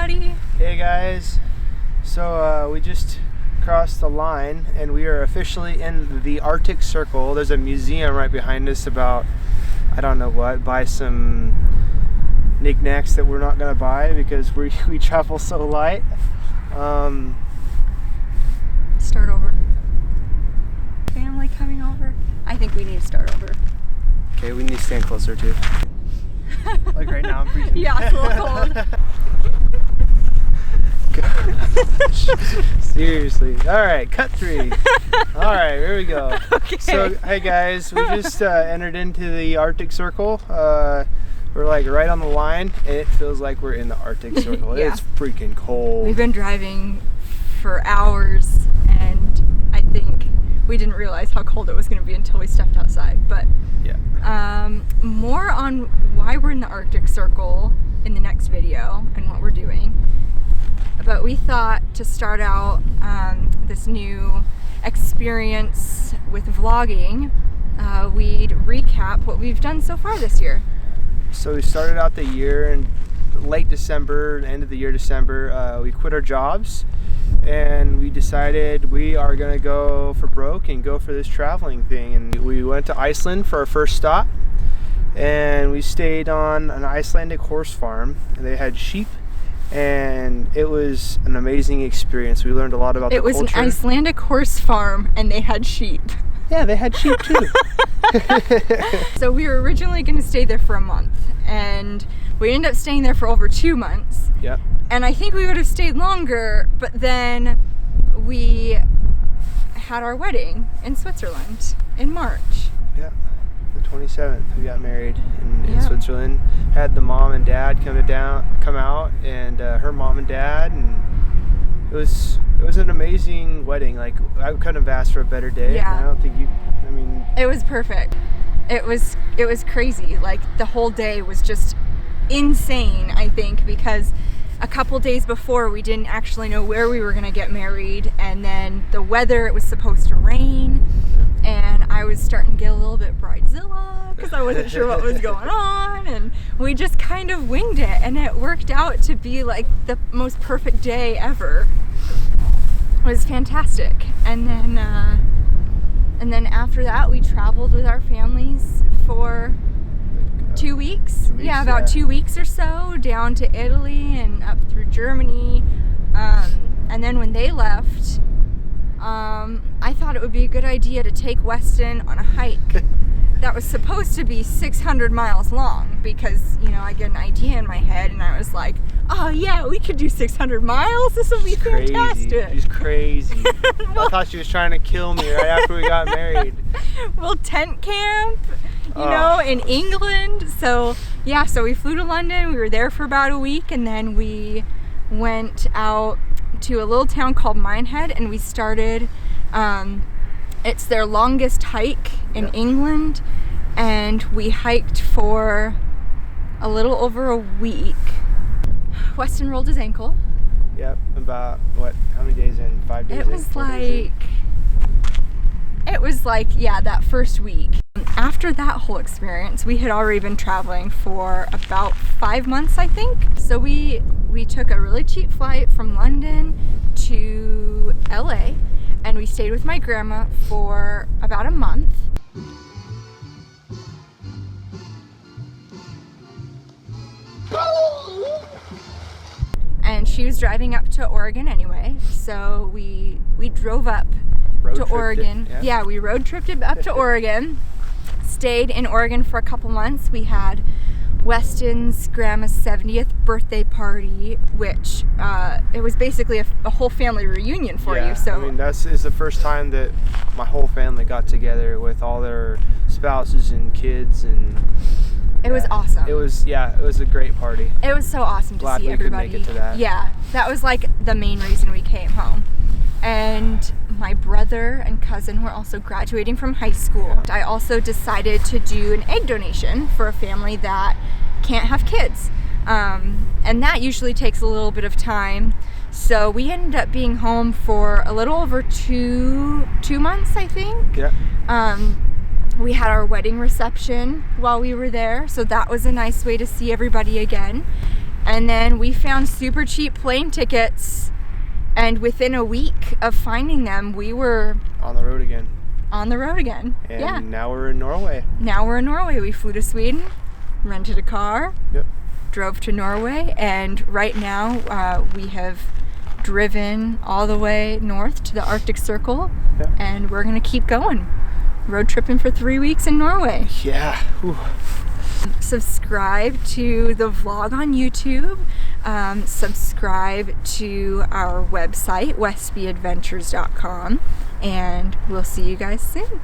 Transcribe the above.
everybody. Hey guys. So we just crossed the line and we are officially in the Arctic Circle. There's a museum right behind us about, I don't know what, buy some knickknacks that we're not gonna buy because we travel so light. Start over. Family coming over. I think we need to start over. Okay, we need to stand closer too. Like right now I'm freezing. Yeah, it's a little cold. Gosh. Seriously. Alright, cut 3. Alright, here we go. Okay. So, hey guys, we just entered into the Arctic Circle. We're like right on the line, and it feels like we're in the Arctic Circle. Yeah. It's freaking cold. We've been driving for hours, and I think we didn't realize how cold it was going to be until we stepped outside. But yeah. More on why we're in the Arctic Circle in the next video and what we're doing. But we thought to start out this new experience with vlogging, we'd recap what we've done so far this year. So we started out the year in late December, end of the year December. We quit our jobs and we decided we are gonna go for broke and go for this traveling thing. And we went to Iceland for our first stop, and we stayed on an Icelandic horse farm. They had sheep, and it was an amazing experience. We learned a lot about the culture. It was an Icelandic horse farm, and they had sheep. Yeah, they had sheep too. So we were originally going to stay there for a month, and we ended up staying there for over 2 months. Yep. And I think we would have stayed longer, but then we had our wedding in Switzerland in March. Yeah, the 27th we got married in Yeah. Switzerland. Had the mom and dad come out, and her mom and dad, and it was an amazing wedding. Like, I couldn't have asked for a better day. Yeah. I don't think It was perfect. It was crazy. Like, the whole day was just insane, I think, because a couple days before we didn't actually know where we were going to get married, and then the weather, it was supposed to rain, and I was starting to get a little bit bridezilla because I wasn't sure what was going on, and we just kind of winged it, and it worked out to be like the most perfect day ever. It was fantastic. And then after that we traveled with our families for 2 weeks. Yeah, about 2 weeks or so, down to Italy and up through Germany. And then when they left, I thought it would be a good idea to take Weston on a hike that was supposed to be 600 miles long, because, you know, I get an idea in my head and I was like, oh yeah, we could do 600 miles. This will be fantastic. She's crazy. I thought she was trying to kill me right after we got married. We'll tent camp, you know, in England. So yeah, so we flew to London. We were there for about a week, and then we went out to a little town called Minehead, and we started, it's their longest hike in England, and we hiked for a little over a week. Weston rolled his ankle. Yep, about how many days in? 5 days? It was like, yeah, that first week. After that whole experience, we had already been traveling for about 5 months, I think. So we took a really cheap flight from London to LA, and we stayed with my grandma for about a month. And she was driving up to Oregon anyway, so we drove up to Oregon. Yeah, we road tripped it up to Oregon, stayed in Oregon for a couple months. We had Weston's grandma's 70th birthday party, which it was basically a whole family reunion for you. So I mean, is the first time that my whole family got together with all their spouses and kids, and it was awesome. It was a great party. It was so awesome to see everybody. Glad we could make it to that. Yeah, that was like the main reason we came home. And my brother and cousin were also graduating from high school. I also decided to do an egg donation for a family that can't have kids. And that usually takes a little bit of time. So we ended up being home for a little over two months, I think. Yeah. We had our wedding reception while we were there, so that was a nice way to see everybody again. And then we found super cheap plane tickets, and within a week of finding them, we were On the road again. on the road again. And Yeah. now we're in Norway. Now we're in Norway. We flew to Sweden, rented a car, Yep. drove to Norway, and right now we have driven all the way north to the Arctic Circle, Yep. and we're gonna keep going. Road tripping for 3 weeks in Norway. Yeah. Whew. Subscribe to the vlog on YouTube. Subscribe to our website, westbyadventures.com, and we'll see you guys soon.